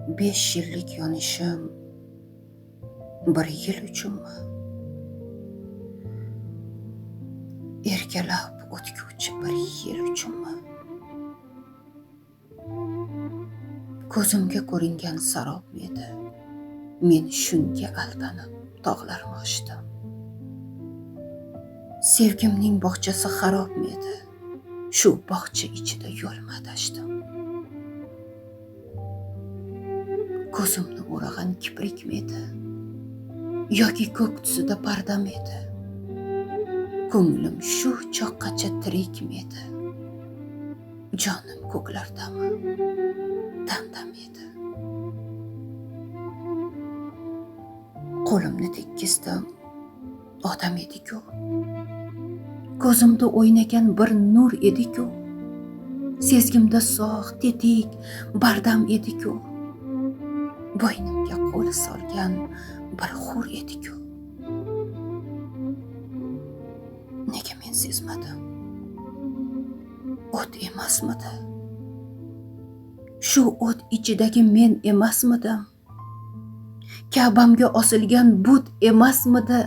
5 yillik yonishim 1 yil uchunmi? Erkalab o'tguvchi 1 yil uchunmi? Ko'zimga ko'ringan sarobmi edi? Men shunga aldanib tog'larni ochdim. Sevgimning bog'chasi xarobmi edi? Shu bog'cha ichida yo'lma adashdim. Ko'zimni o'ragan kiprikmi edi? Yoki ko'k tusida pardam edi? Ko'nglim shu choqqacha tirikmi edi? Jonim ko'klardami? Damdam edi. Qo'limni tekkizdim, odam edi-ku. Ko'zimda o'ynagan bir nur edi-ku. Sezgimda sog', tetik, bardam edi-ku. Bo'ynimga qo'l solgan bir hur edi-ku. Nega men sezmadim? O't emasmidi? Shu o't ichidagi men emasmidim? Ka'bamga osilgan but emasmidi?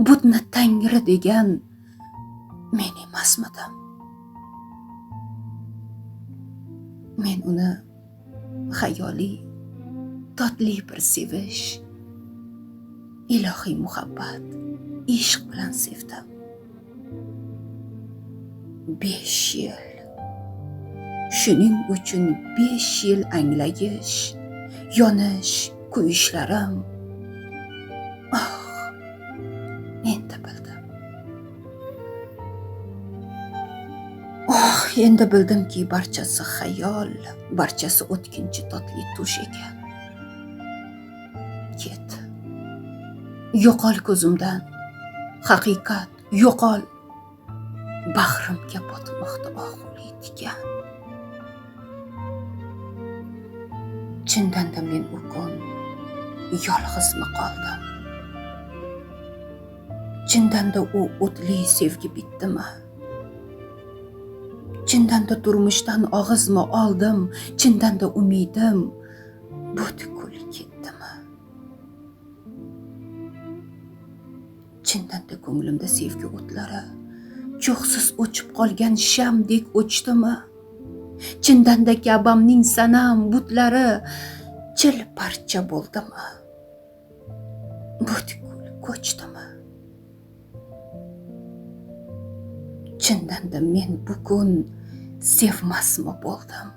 Butni Tangri degan men emasmidim? Men uni xayoliy, totli bir sevish, ilohiy muhabbat, ishq bilan sevdim. 5 yil. Shuning uchun 5 yil anglayish, yonish, kuyishlarim. Endi bildim. Endi bildimki, barchasi xayol, barchasi o'tkinchi totli tush ekan. Ket. Yo'qol ko'zimdan. Haqiqat yo'qol. Bag'rimga botmoqda oxuli tikan. Chindan-da men u kun yolg'izmi qoldim? Chindan-da u o'tli sevgi bitdimi? Chindan-da turmushdan og'izmi oldim? Chindan-da umidim butkul ketdimi? Chindan-da ko'nglimda sevgi o'tlari cho'qsiz o'chib qolgan shamdek o'chdimi? Chindan-da Ka'bamning sanam butlari chil parcha bo'ldimi? Butkul ko'chdimi? Chindan-da men bugun sevmasmi bo'ldim?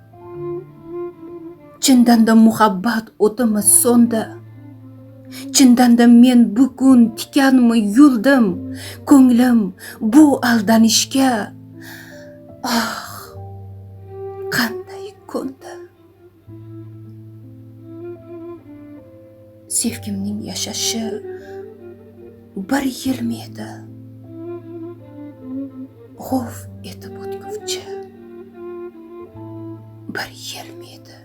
Chindan-da muhabbat o'timi so'ndi? Chindan-da men bugun tikanmi yuldim? Ko'nglim bu aldanishga qanday ko'ndi? Sevgimning yashashi 1 yilmi edi? G'ov etib o'tguvchi 1 yilmi edi?